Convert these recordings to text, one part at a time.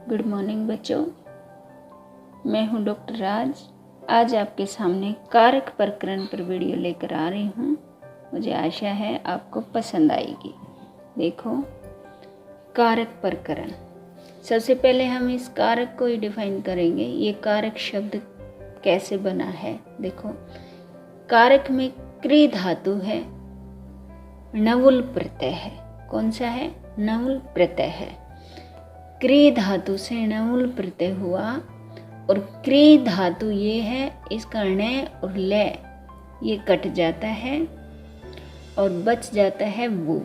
Good morning बच्चों, मैं हूं डॉक्टर राज। आज आपके सामने कारक प्रकरण पर वीडियो लेकर आ रही हूं। मुझे आशा है आपको पसंद आएगी। देखो, कारक प्रकरण। सबसे पहले हम इस कारक को ही डिफाइन करेंगे। ये कारक शब्द कैसे बना है। देखो, कारक में क्री धातु है, नवुल प्रत्यय है। कौन सा है? नवुल प्रत्यय है। क्री धातु से नवुल प्रत्यय हुआ और क्री धातु ये है, इसका ण और ल ये कट जाता है और बच जाता है वो।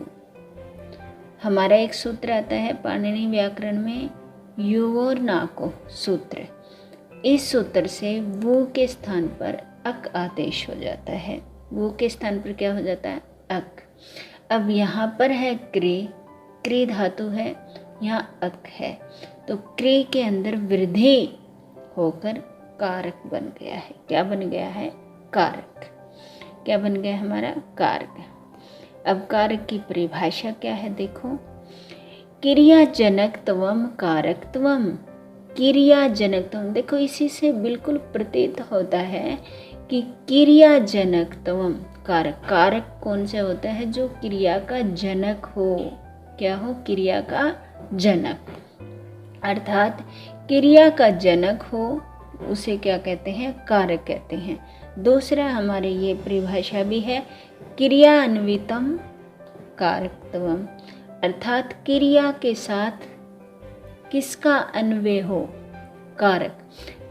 हमारा एक सूत्र आता है पाणिनि व्याकरण में, युवोर नाको सूत्र। इस सूत्र से वो के स्थान पर अक आदेश हो जाता है। वो के स्थान पर क्या हो जाता है? अक। अब यहाँ पर है क्री धातु है, यहाँ अक है, तो क्री के अंदर वृद्धि होकर कारक बन गया है। क्या बन गया है? कारक। क्या बन गया हमारा? कारक। अब कारक की परिभाषा क्या है? देखो, क्रियाजनकत्वम कारकत्वम। क्रियाजनकत्वम, देखो इसी से बिल्कुल प्रतीत होता है कि क्रियाजनकत्वम कारक। कारक कौन से होता है? जो क्रिया का जनक हो। क्या हो? क्रिया का जनक। अर्थात क्रिया का जनक हो उसे क्या कहते हैं? कारक कहते हैं। दूसरा हमारे ये परिभाषा भी है, क्रियान्वितम कारकत्वम। अर्थात क्रिया के साथ किसका अन्वय हो? कारक।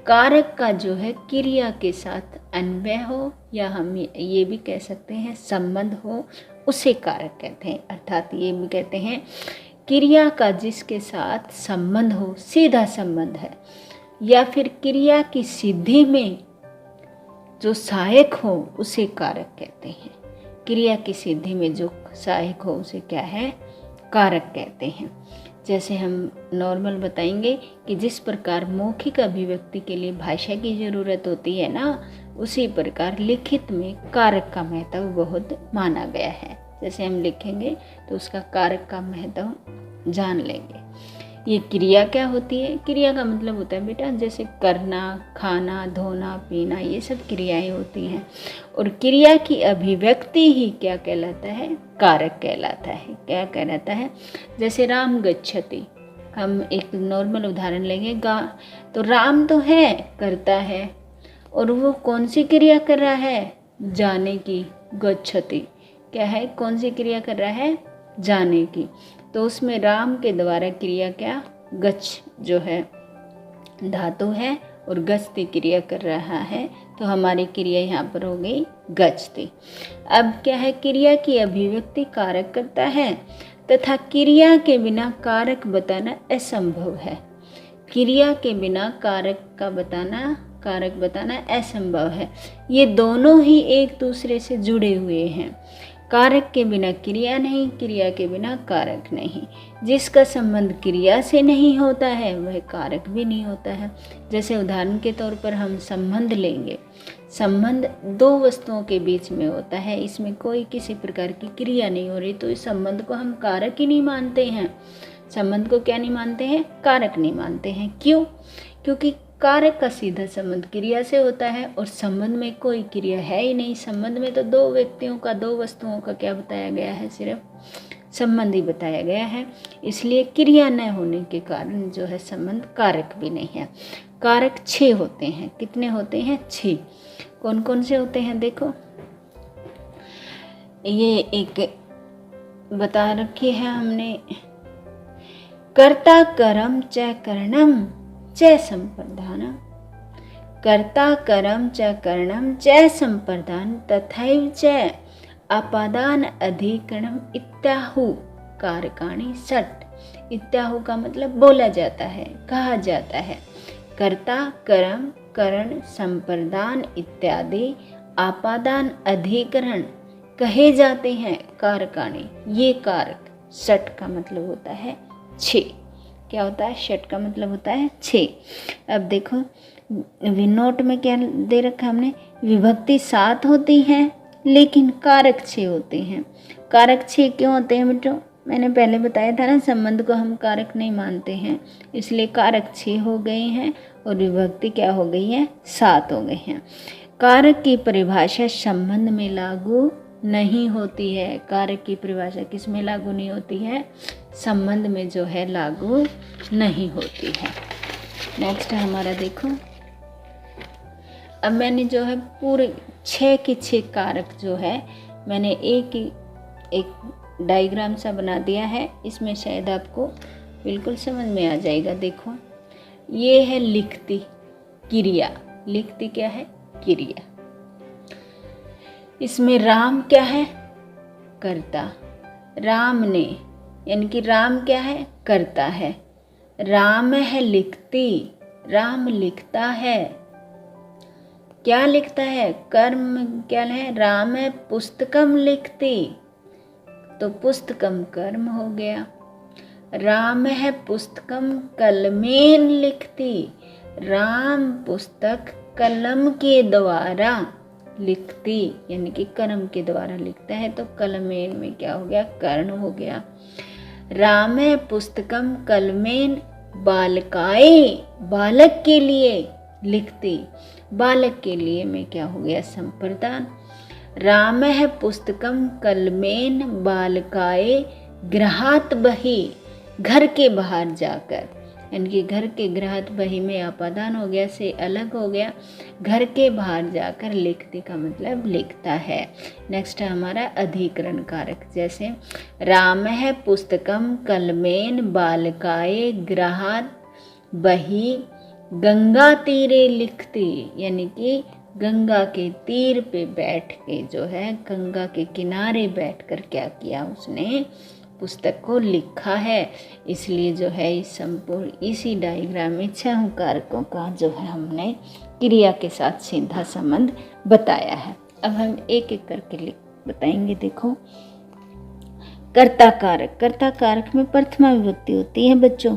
कारक का जो है क्रिया के साथ अन्वय हो, या हम ये भी कह सकते हैं संबंध हो, उसे कारक कहते हैं। अर्थात ये भी कहते हैं क्रिया का जिसके साथ संबंध हो, सीधा संबंध है, या फिर क्रिया की सिद्धि में जो सहायक हो उसे कारक कहते हैं। क्रिया की सिद्धि में जो सहायक हो उसे क्या है? कारक कहते हैं। जैसे हम नॉर्मल बताएंगे कि जिस प्रकार मौखिक अभिव्यक्ति के लिए भाषा की ज़रूरत होती है ना, उसी प्रकार लिखित में कारक का महत्व बहुत माना गया है। जैसे हम लिखेंगे तो उसका कारक का महत्व जान लेंगे। ये क्रिया क्या होती है? क्रिया का मतलब होता है बेटा, जैसे करना, खाना, धोना, पीना, ये सब क्रियाएं होती हैं। और क्रिया की अभिव्यक्ति ही क्या कहलाता है? कारक कहलाता है। क्या कहलाता है? जैसे राम गच्छति, हम एक नॉर्मल उदाहरण लेंगे। तो राम तो है, करता है, और वो कौन सी क्रिया कर रहा है? जाने की। गच्छति क्या है? कौन सी क्रिया कर रहा है? जाने की। तो उसमें राम के द्वारा क्रिया क्या? गच्छ जो है धातु है और गच्छति क्रिया कर रहा है, तो हमारी क्रिया यहाँ पर हो गई गच्छति। अब क्या है? क्रिया की अभिव्यक्ति कारक करता है तथा क्रिया के बिना कारक बताना असंभव है। क्रिया के बिना कारक बताना असंभव है। ये दोनों ही एक दूसरे से जुड़े हुए हैं। कारक के बिना क्रिया नहीं, क्रिया के बिना कारक नहीं। जिसका संबंध क्रिया से नहीं होता है वह कारक भी नहीं होता है। जैसे उदाहरण के तौर पर हम संबंध लेंगे। संबंध दो वस्तुओं के बीच में होता है, इसमें कोई किसी प्रकार की क्रिया नहीं हो रही, तो इस संबंध को हम कारक ही नहीं मानते हैं। संबंध को क्या नहीं मानते हैं? कारक नहीं मानते हैं। क्यों? क्योंकि कारक का सीधा संबंध क्रिया से होता है और संबंध में कोई क्रिया है ही नहीं। संबंध में तो दो व्यक्तियों का, दो वस्तुओं का क्या बताया गया है? सिर्फ संबंध ही बताया गया है। इसलिए क्रिया न होने के कारण जो है संबंध कारक भी नहीं है। कारक 6 होते हैं। कितने होते हैं? 6। कौन कौन से होते हैं? देखो, ये एक बता रखी है हमने, कर्ता करम च करणम च संप्रदान। कर्ता करम च करणम च संप्रदान तथैव च अपादान अधिकरणम इत्याहु कारकाणि षट्। इत्याहु का मतलब बोला जाता है, कहा जाता है। कर्ता, कर्म, करण, संप्रदान इत्यादि आपादान अधिकरण कहे जाते हैं कारकाणि। ये कारक। षट् का मतलब होता है 6। क्या होता है? षट् का मतलब होता है 6। अब देखो, नोट में क्या दे रखा हमने? विभक्ति 7 होती हैं लेकिन कारक 6 होते हैं। कारक 6 क्यों होते हैं बेटो? मैंने पहले बताया था ना, संबंध को हम कारक नहीं मानते हैं, इसलिए कारक 6 हो गए हैं और विभक्ति क्या हो गई है, 7 हो गए हैं। कारक की परिभाषा संबंध में लागू नहीं होती है। कारक की परिभाषा किस में लागू नहीं होती है, संबंध में जो है लागू नहीं होती है। नेक्स्ट है हमारा, देखो अब मैंने जो है पूरे 6 के 6 कारक जो है मैंने एक डायग्राम सा बना दिया है, इसमें शायद आपको बिल्कुल समझ में आ जाएगा। देखो ये है लिखती क्रिया, लिखती क्या है, क्रिया। इसमें राम क्या है, कर्ता। राम ने, यानी कि राम क्या है, कर्ता है। राम है लिखती, राम लिखता है। क्या लिखता है, कर्म क्या है, राम है पुस्तकम लिखती, तो पुस्तकम कर्म हो गया। राम है पुस्तकम कलमेन लिखती, राम पुस्तक कलम के द्वारा लिखती, यानी कि कलम के द्वारा लिखता है, तो कलमेन में क्या हो गया, कर्ण हो गया। राम है पुस्तकम कलमेन बालकाए, बालक के लिए लिखती, बालक के लिए में क्या हो गया, संप्रदान। राम है पुस्तकम कलमेन बालकाए गृहात बही, घर के बाहर जाकर, यानी कि घर के गृहात बही में अपादान हो गया, से अलग हो गया, घर के बाहर जाकर लिखती का मतलब लिखता है। नेक्स्ट है हमारा अधिकरण कारक, जैसे राम है पुस्तकम कलमेन बालकाए गृहात बही गंगा तीरे लिखती, यानी कि गंगा के तीर पे बैठ के जो है, गंगा के किनारे बैठकर क्या किया, उसने पुस्तक को लिखा है। इसलिए जो है इस संपूर्ण इसी डायग्राम में 6 कारकों का जो है हमने क्रिया के साथ सीधा संबंध बताया है। अब हम एक एक करके बताएंगे। देखो कर्ता कारक, कर्ता कारक में प्रथमा विभक्ति होती है बच्चों,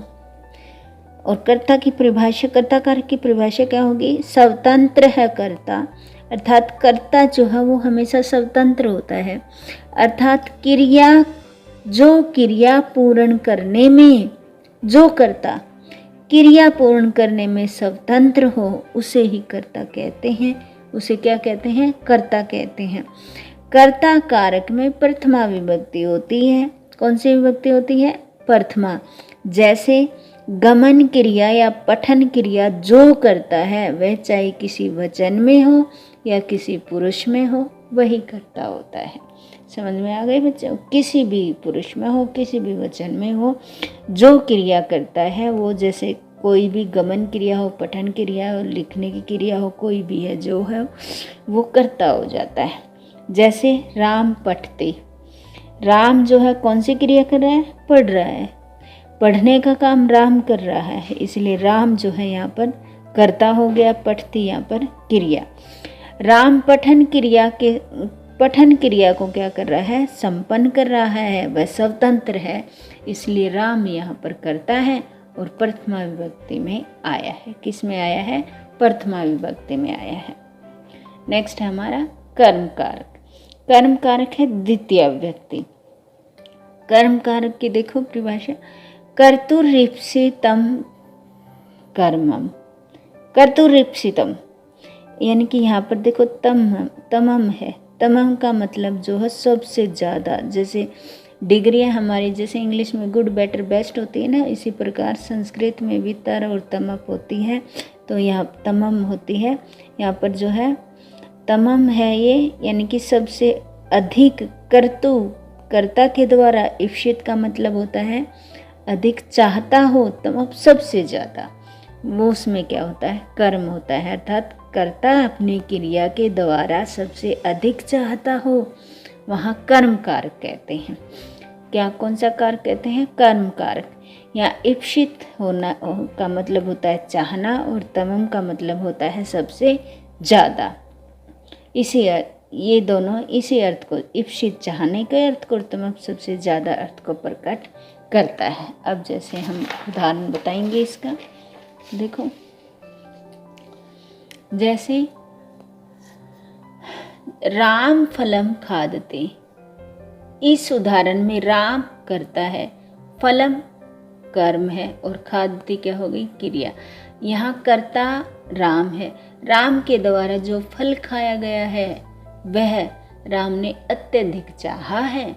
और कर्ता की परिभाषा, कर्ता कारक की परिभाषा क्या होगी, स्वतंत्र है कर्ता, अर्थात कर्ता जो है वो हमेशा स्वतंत्र होता है, अर्थात क्रिया, जो क्रिया पूर्ण करने में, जो कर्ता क्रिया पूर्ण करने में स्वतंत्र हो उसे ही कर्ता कहते हैं, उसे क्या कहते हैं, कर्ता कहते हैं। कर्ता कारक में प्रथमा विभक्ति होती है। कौन सी विभक्ति होती है, प्रथमा। जैसे गमन क्रिया या पठन क्रिया जो करता है वह चाहे किसी वचन में हो या किसी पुरुष में हो, वही कर्ता होता है। समझ में आ गई बच्चों, किसी भी पुरुष में हो, किसी भी वचन में हो, जो क्रिया करता है वो, जैसे कोई भी गमन क्रिया हो, पठन क्रिया हो, लिखने की क्रिया हो, कोई भी है जो है वो कर्ता हो जाता है। जैसे राम पठते, राम जो है कौन सी क्रिया कर रहा है, पढ़ रहा है, पढ़ने का काम राम कर रहा है, इसलिए राम जो है यहाँ पर कर्ता हो गया, पठती यहाँ पर क्रिया। राम पठन क्रिया के, पठन क्रिया को क्या कर रहा है, संपन्न कर रहा है, वह स्वतंत्र है, इसलिए राम यहाँ पर करता है और प्रथमा विभक्ति में आया है। किस में आया है, प्रथमा विभक्ति में आया है। नेक्स्ट है हमारा कर्म कारक। कर्म कारक है द्वितीय विभक्ति। कर्म कारक की देखो परिभाषा, कर्तुरीप्सितम कर्मम, कर्तुरीप्सितम, यानी कि यहाँ पर देखो तमम है, तमम का मतलब जो है सबसे ज़्यादा। जैसे डिग्रियाँ हमारी जैसे इंग्लिश में गुड बेटर बेस्ट होती है ना, इसी प्रकार संस्कृत में भी तर और तमप होती है, तो यहाँ तमम होती है। यहाँ पर जो है तमम है ये, यानी कि सबसे अधिक, कर्तु कर्ता के द्वारा, इप्सित का मतलब होता है अधिक चाहता हो, तमप सबसे ज़्यादा, वो उसमें क्या होता है, कर्म होता है, अर्थात कर्ता अपनी क्रिया के द्वारा सबसे अधिक चाहता हो, वहाँ कर्म कारक कहते हैं। क्या, कौन सा कारक कहते हैं, कर्म कारक। यहाँ इप्सित होना का मतलब होता है चाहना, और तमम का मतलब होता है सबसे ज़्यादा। इसी ये दोनों इसी अर्थ को, इप्सित चाहने के अर्थ को, तमम सबसे ज़्यादा अर्थ को प्रकट करता है। अब जैसे हम उदाहरण बताएंगे इसका, देखो जैसे राम फलम खादते, इस उदाहरण में राम करता है, फलम कर्म है और खादति क्या हो गई, क्रिया। यहाँ कर्ता राम है, राम के द्वारा जो फल खाया गया है वह राम ने अत्यधिक चाहा है।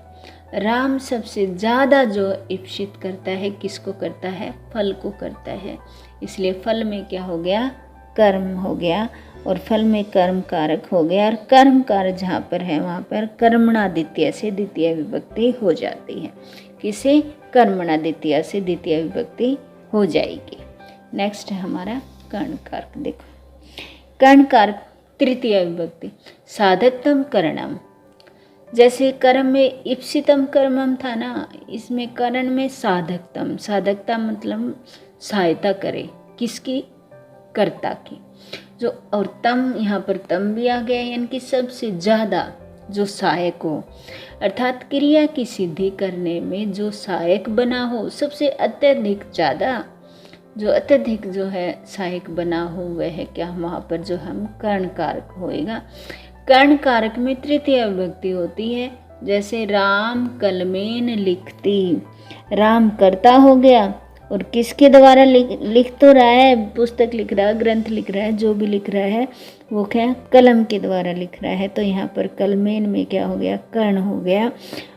राम सबसे ज़्यादा जो इप्सित करता है, किसको करता है, फल को करता है, इसलिए फल में क्या हो गया, कर्म हो गया, और फल में कर्म कारक हो गया, और कर्म कारक जहाँ पर है वहाँ पर कर्मणा द्वितीय से द्वितीय विभक्ति हो जाती है। किसे, कर्मणा द्वितीय से द्वितीय विभक्ति हो जाएगी। नेक्स्ट है हमारा कर्ण कारक। देखो कर्ण कारक तृतीय विभक्ति, साधकतम करणम। जैसे कर्म में इप्सितम कर्मम था ना, इसमें करण में साधकतम, साधकता मतलब सहायता करे, किसकी, कर्ता की। जो और तम, यहाँ पर तम भी आ गया, यानी कि सबसे ज़्यादा जो सहायक हो, अर्थात क्रिया की सिद्धि करने में जो सहायक बना हो, सबसे अत्यधिक ज़्यादा जो अत्यधिक जो है सहायक बना हो वह है क्या, वहाँ पर जो हम कर्ण कारक होएगा। कर्ण कारक में तृतीय विभक्ति होती है, जैसे राम कलमेन लिखती, राम कर्ता हो गया, और किसके द्वारा लिख तो रहा है, पुस्तक लिख रहा है, ग्रंथ लिख रहा है, जो भी लिख रहा है वो क्या, कलम के द्वारा लिख रहा है, तो यहाँ पर कलमेन में क्या हो गया, कर्ण हो गया,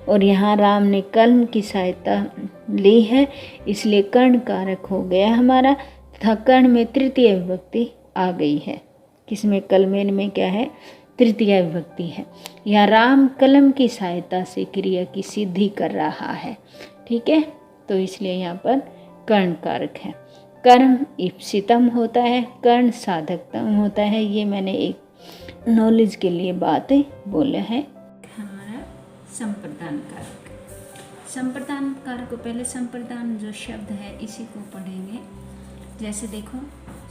और यहाँ राम ने कलम की सहायता ली है, इसलिए कर्ण कारक हो गया हमारा, तथा कर्ण में तृतीय विभक्ति आ गई है, किसमें, कलमेन में क्या है, तृतीय विभक्ति है। यहाँ राम कलम की सहायता से क्रिया की सिद्धि कर रहा है, ठीक है, तो इसलिए यहाँ पर कर्ण कारक है। कर्म इप्सितम होता है, कर्ण साधकतम होता है, ये मैंने एक नॉलेज के लिए बात बोला है। हमारा संप्रदान कारक, संप्रदान कारक को पहले संप्रदान जो शब्द है इसी को पढ़ेंगे। जैसे देखो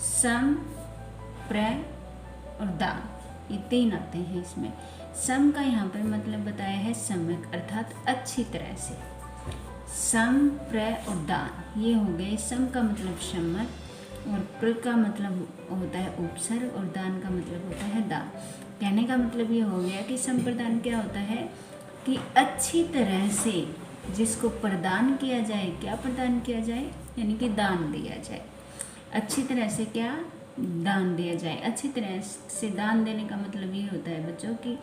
सम, प्र और दान, ये तीन आते हैं इसमें। सम का यहाँ पर मतलब बताया है सम्यक, अर्थात अच्छी तरह से। सम, प्र और दान ये हो गए। सम का मतलब सम्मत, और प्र का मतलब होता है उपसर्ग, और दान का मतलब होता है दान। कहने का मतलब ये हो गया कि संप्रदान क्या होता है कि अच्छी तरह से जिसको प्रदान किया जाए, क्या प्रदान किया जाए, यानी कि दान दिया जाए। अच्छी तरह से क्या, दान दिया जाए। अच्छी तरह से दान देने का मतलब ये होता है बच्चों कि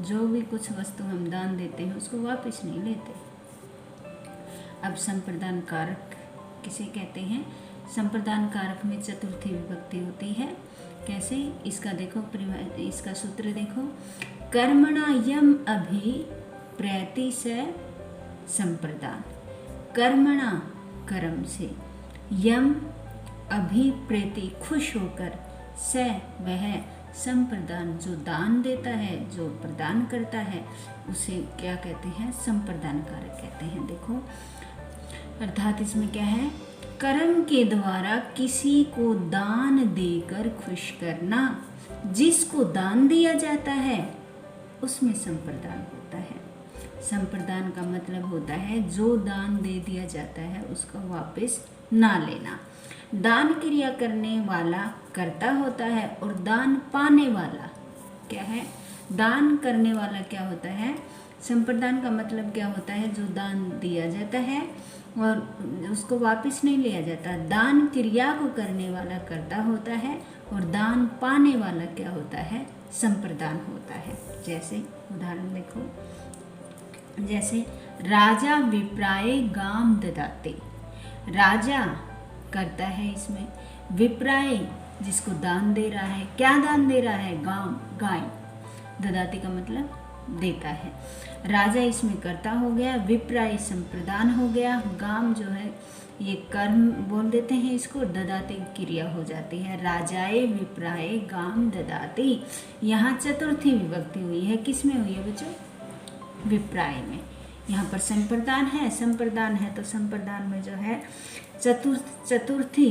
जो भी कुछ वस्तु हम दान देते हैं उसको वापस नहीं लेते। अब संप्रदान कारक किसे कहते हैं, संप्रदान कारक में चतुर्थी विभक्ति होती है। कैसे, इसका देखो, इसका सूत्र देखो, कर्मणा यम अभि प्रैति से संप्रदान। कर्मणा कर्म से, यम अभिप्रेति खुश होकर, से वह संप्रदान जो दान देता है, जो प्रदान करता है, उसे क्या कहते हैं, संप्रदान कारक कहते हैं। देखो अर्थात इसमें क्या है, कर्म के द्वारा किसी को दान देकर खुश करना, जिसको दान दिया जाता है उसमें संप्रदान होता है। संप्रदान का मतलब होता है जो दान दे दिया जाता है उसको वापस ना लेना। दान क्रिया करने वाला कर्ता होता है, और दान पाने वाला क्या है, दान करने वाला क्या होता है। संप्रदान का मतलब क्या होता है, जो दान दिया जाता है और उसको वापस नहीं लिया जाता। दान क्रिया को करने वाला कर्ता होता है, और दान पाने वाला क्या होता है, संप्रदान होता है। जैसे उदाहरण देखो, जैसे राजा विप्राय गाम ददाते, राजा करता है इसमें, विप्राय जिसको दान दे रहा है, क्या दान दे रहा है, गाम, गाय, ददाते का मतलब देता है। राजा इसमें कर्ता हो गया, विप्राय संप्रदान हो गया, गाम जो है ये कर्म बोल देते हैं इसको, ददाते क्रिया हो जाती है। राजाए विप्राय गाम ददाते, यहाँ चतुर्थी विभक्ति हुई है, किस में हुई है बच्चों, विप्राय में। यहाँ पर संप्रदान है, संप्रदान है तो संप्रदान में जो है चतुर्थी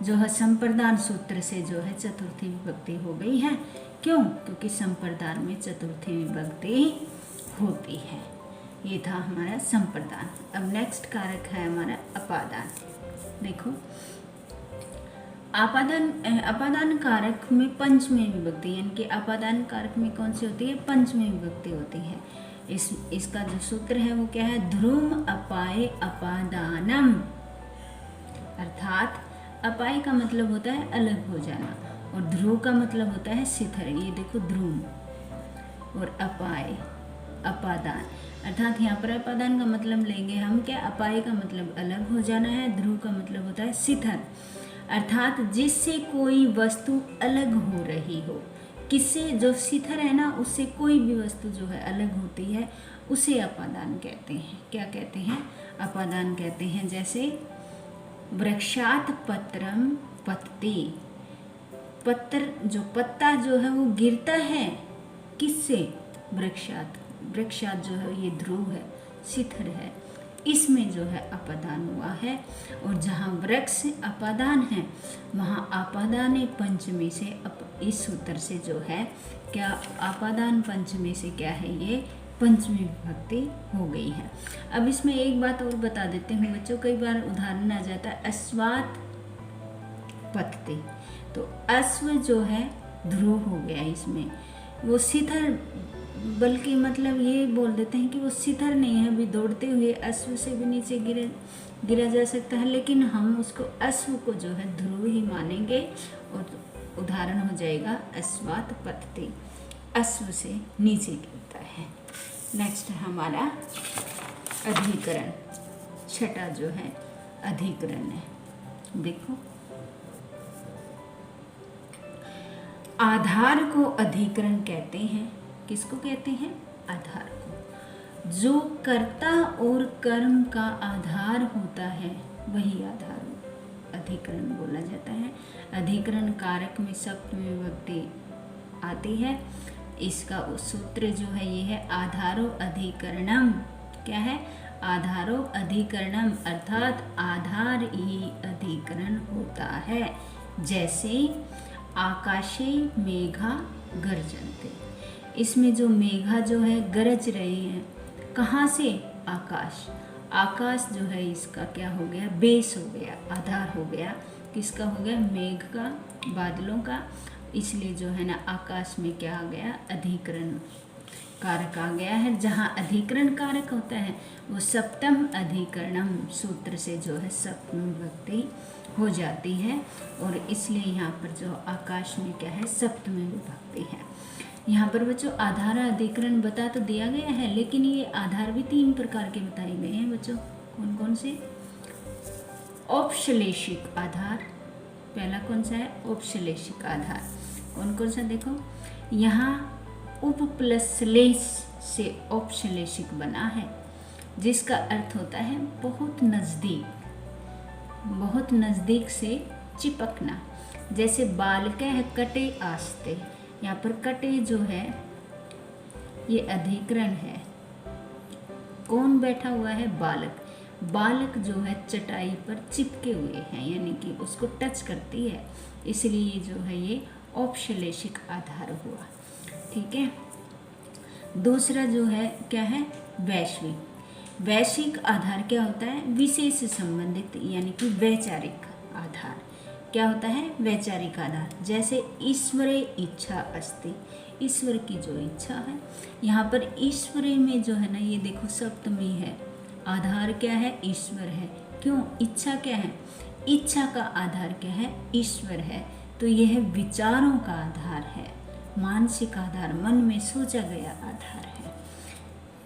जो है संप्रदान सूत्र से जो है चतुर्थी विभक्ति हो गई है। क्यों, क्योंकि संप्रदान में चतुर्थी विभक्ति होती है। ये था हमारा संप्रदान। अब नेक्स्ट कारक है हमारा अपादान। देखो अपादान कारक में पंचमी विभक्ति, यानी कि अपादान कारक में कौन सी होती है, पंचमी विभक्ति होती है। इसका जो सूत्र है वो क्या है, ध्रुम अपाय अपादानम, अर्थात अपाय का मतलब होता है अलग हो जाना और ध्रुव का मतलब होता है शिथिल। ये देखो ध्रुम और अपाय अपादान, अर्थात यहाँ पर अपादान का मतलब लेंगे हम क्या, अपाय का मतलब अलग हो जाना है, ध्रुव का मतलब होता है शिथिल, अर्थात जिससे कोई वस्तु अलग हो रही हो। किससे, जो शिथिल है ना, उससे कोई भी वस्तु जो है अलग होती है उसे अपादान कहते हैं। क्या कहते हैं, अपादान कहते हैं। जैसे वृक्षात पत्रम पतते, पत्र जो पत्ता जो है वो गिरता है किससे, वृक्षात, वृक्षात जो है ये ध्रुव है, शिथिल है, इसमें जो है अपादान हुआ है। और जहाँ वृक्ष अपादान है वहाँ आपादान पंचमी से इस सूत्र से जो है क्या, आपादान पंचमी से क्या है, ये पंचमी विभक्ति हो गई है। अब इसमें एक बात और बता देते हैं बच्चों, कई बार उदाहरण आ जाता है अश्वात पतते, तो अश्व जो है ध्रुव हो गया, इसमें वो शिथिल, बल्कि मतलब ये बोल देते हैं कि वो शिथिल नहीं है, अभी दौड़ते हुए अश्व से भी नीचे गिरा जा सकता है, लेकिन हम उसको अश्व को जो है ध्रुव ही मानेंगे और उदाहरण हो जाएगा अश्वात पतते, अश्व से नीचे गिरता है। नेक्स्ट है हमारा अधिकरण, छठा जो है अधिकरण है। देखो आधार को अधिकरण कहते हैं। किसको कहते हैं, आधार को। जो कर्ता और कर्म का आधार होता है वही आधार अधिकरण बोला जाता है। अधिकरण कारक में सप्तमी विभक्ति आती है। इसका सूत्र जो है ये है आधारो अधिकरणम। क्या है, आधारो अधिकरणम, अर्थात आधार ही अधिकरण होता है। जैसे आकाशे मेघा गर्जन्ते, इसमें जो मेघा जो है गरज रहे हैं, कहाँ से, आकाश, आकाश जो है इसका क्या हो गया, बेस हो गया, आधार हो गया। किसका हो गया, मेघ का, बादलों का, इसलिए जो है ना आकाश में क्या आ गया, अधिकरण कारक आ गया है। जहाँ अधिकरण कारक होता है वो सप्तम अधिकरणम सूत्र से जो है सप्तमी विभक्ति हो जाती है, और इसलिए यहाँ पर जो आकाश में क्या है, सप्तमी विभक्ति है। यहाँ पर बच्चों आधार अधिकरण बता तो दिया गया है, लेकिन ये आधार भी 3 प्रकार के बताए गए हैं बच्चों। कौन कौन से, औपश्लेषिक आधार, पहला कौन सा है, औपश्लेषिक आधार। कौन कौन सा, देखो यहाँ उप प्लस श्लेष से औपश्लेषिक बना है, जिसका अर्थ होता है बहुत नज़दीक, बहुत नज़दीक से चिपकना। जैसे बालके है कटे आस्ते, यहाँ पर कटे जो है ये अधिकरण है। कौन बैठा हुआ है, बालक, बालक जो है चटाई पर चिपके हुए हैं, यानी कि उसको टच करती है, इसलिए जो है ये औपश्लेषिक आधार हुआ। ठीक है। दूसरा जो है क्या है, वैश्विक। वैश्विक आधार क्या होता है, विशेष से संबंधित, यानी कि वैचारिक आधार। क्या होता है, वैचारिक आधार। जैसे ईश्वरे इच्छा अस्ति, ईश्वर की जो इच्छा है, यहाँ पर ईश्वरे में जो है ना, ये देखो सप्तमी है, आधार क्या है, ईश्वर है। क्यों, इच्छा क्या है, इच्छा का आधार क्या है, ईश्वर है, तो यह विचारों का आधार है, मानसिक आधार, मन में सोचा गया आधार है।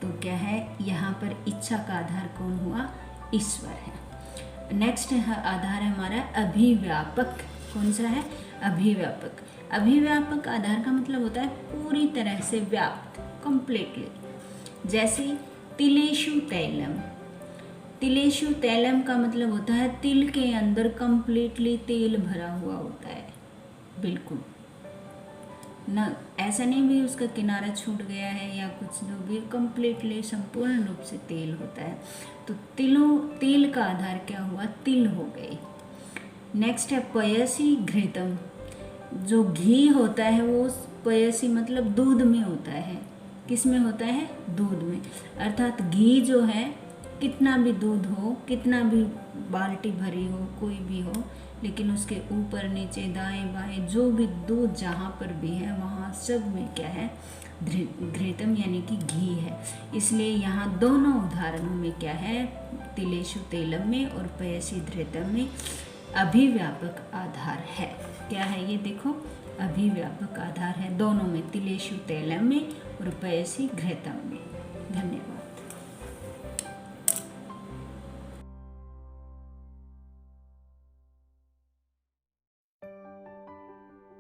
तो क्या है, यहाँ पर इच्छा का आधार कौन हुआ, ईश्वर है। नेक्स्ट है आधार है हमारा अभिव्यापक। कौन सा है, अभिव्यापक। अभिव्यापक आधार का मतलब होता है पूरी तरह से व्याप्त, कंप्लीटली। जैसे तिलेषु तैलम, तिलेषु तैलम का मतलब होता है तिल के अंदर कंप्लीटली तेल भरा हुआ होता है, बिल्कुल न, ऐसा नहीं भी उसका किनारा छूट गया है या कुछ, जो भी कंप्लीटली संपूर्ण रूप से तेल होता है। तो तेल का आधार क्या हुआ, तिल हो गए। नेक्स्ट है पयसी घृतम। जो घी होता है वो पयसी मतलब दूध में होता है। किस में होता है, दूध में। अर्थात घी जो है, कितना भी दूध हो, कितना भी बाल्टी भरी हो, कोई भी हो, लेकिन उसके ऊपर नीचे दाएं बाएं जो भी दूध जहाँ पर भी है वहाँ सब में क्या है, घृतम यानी कि घी है। इसलिए यहाँ दोनों उदाहरणों में क्या है, तिलेषु तेलम में और पयसी घृतम में अभिव्यापक आधार है। क्या है ये देखो, अभिव्यापक आधार है दोनों में, तिलेषु तेलम में और पयसी घृतम में। धन्यवाद।